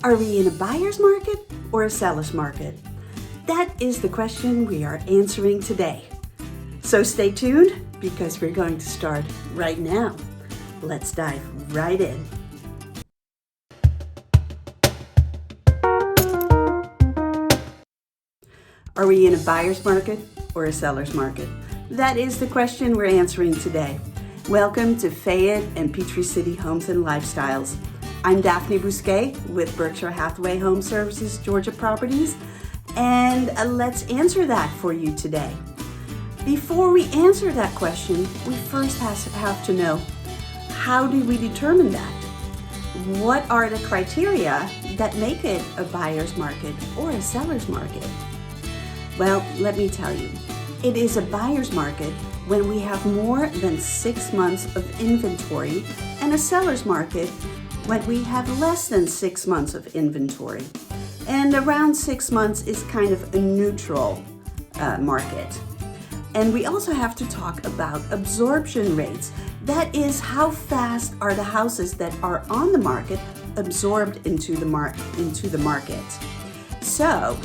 Are we in a buyer's market or a seller's market? That is the question we are answering today. So stay tuned because we're going to start right now. Let's dive right in. Are we in a buyer's market or a seller's market? That is the question we're answering today. Welcome to Fayette and Peachtree City Homes and Lifestyles. I'm Daphne Bousquet with Berkshire Hathaway Home Services Georgia Properties, and let's answer that for you today. Before we answer that question, we first have to know, how do we determine that? What are the criteria that make it a buyer's market or a seller's market? Well, let me tell you, it is a buyer's market when we have more than 6 months of inventory, and a seller's market when we have less than 6 months of inventory. And around 6 months is kind of a neutral market. And we also have to talk about absorption rates. That is, how fast are the houses that are on the market absorbed into the market. So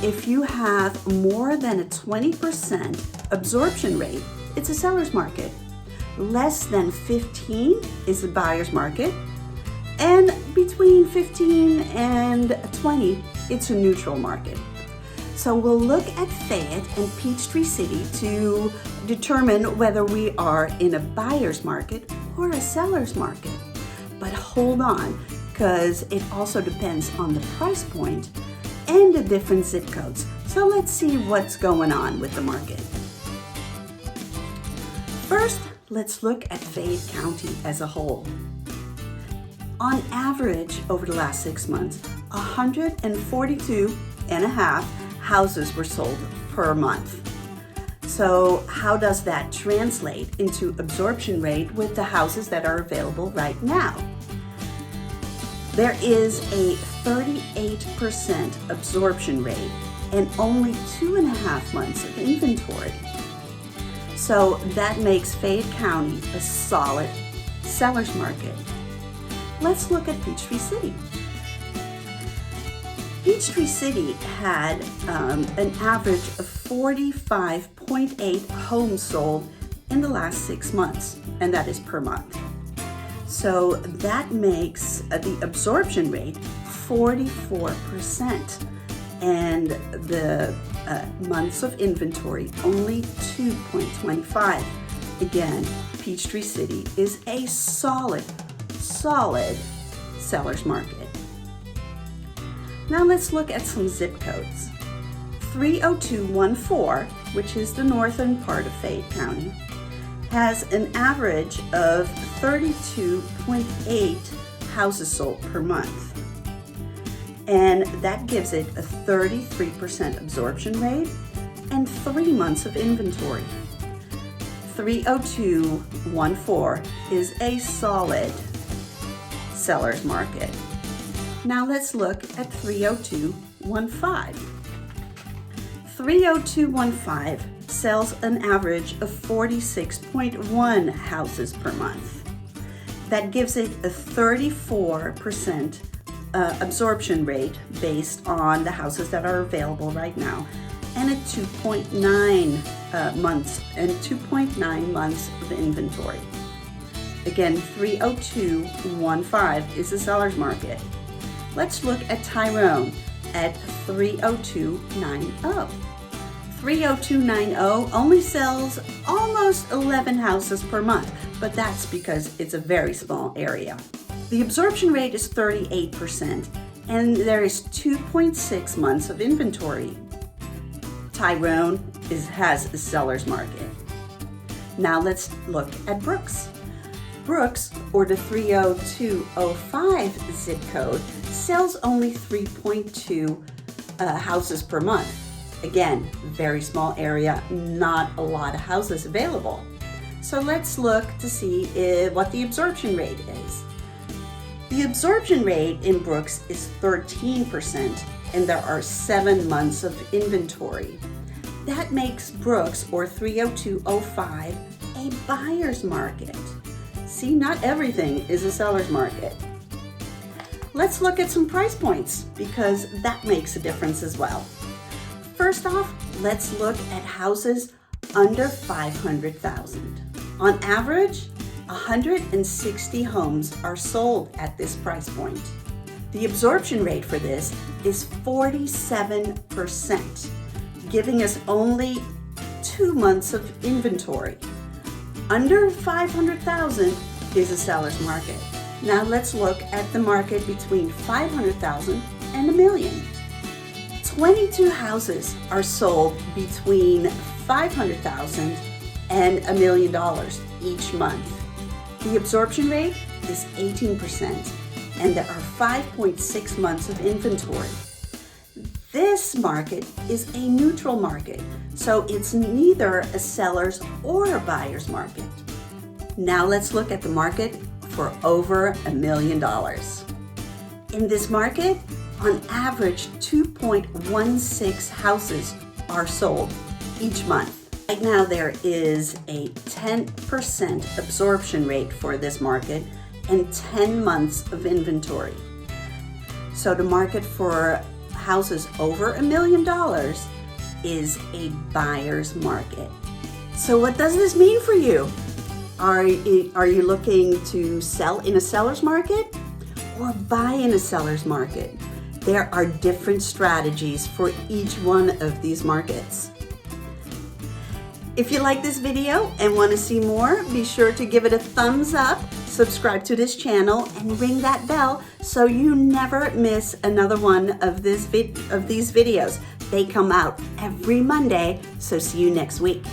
if you have more than a 20% absorption rate, it's a seller's market. Less than 15 is a buyer's market. And between 15 and 20, it's a neutral market. So we'll look at Fayette and Peachtree City to determine whether we are in a buyer's market or a seller's market. But hold on, because it also depends on the price point and the different zip codes. So let's see what's going on with the market. First, let's look at Fayette County as a whole. On average, over the last 6 months, 142 and a half houses were sold per month. So how does that translate into absorption rate with the houses that are available right now? There is a 38% absorption rate and only 2.5 months of inventory. So that makes Fayette County a solid seller's market. Let's look at Peachtree City. Peachtree City had an average of 45.8 homes sold in the last 6 months, and that is per month. So that makes the absorption rate 44%, and the months of inventory only 2.25. Again, Peachtree City is a solid seller's market. Now let's look at some zip codes. 30214, which is the northern part of Fayette County, has an average of 32.8 houses sold per month. And that gives it a 33% absorption rate and 3 months of inventory. 30214 is a solid seller's market. Now let's look at 30215. 30215 sells an average of 46.1 houses per month. That gives it a 34% absorption rate based on the houses that are available right now, and a 2.9 months of inventory. Again, 30215 is a seller's market. Let's look at Tyrone at 30290. 30290 only sells almost 11 houses per month, but that's because it's a very small area. The absorption rate is 38%, and there is 2.6 months of inventory. Tyrone has a seller's market. Now let's look at Brooks. Brooks, or the 30205 zip code, sells only 3.2 houses per month. Again, very small area, not a lot of houses available. So let's look to see what the absorption rate is. The absorption rate in Brooks is 13%, and there are 7 months of inventory. That makes Brooks, or 30205, a buyer's market. See, not everything is a seller's market. Let's look at some price points because that makes a difference as well. First off, let's look at houses under $500,000. On average, 160 homes are sold at this price point. The absorption rate for this is 47%, giving us only 2 months of inventory. Under 500,000 is a seller's market. Now let's look at the market between 500,000 and $1 million. 22 houses are sold between 500,000 and $1 million each month. The absorption rate is 18%, and there are 5.6 months of inventory. This market is a neutral market, so it's neither a seller's or a buyer's market. Now let's look at the market for over $1 million. In this market, on average, 2.16 houses are sold each month. Right now, there is a 10% absorption rate for this market and 10 months of inventory. So the market for houses over $1 million is a buyer's market. So what does this mean for you? Are you looking to sell in a seller's market or buy in a seller's market? There are different strategies for each one of these markets. If you like this video and want to see more, be sure to give it a thumbs up, subscribe to this channel, and ring that bell so you never miss another one of these videos. They come out every Monday, so see you next week.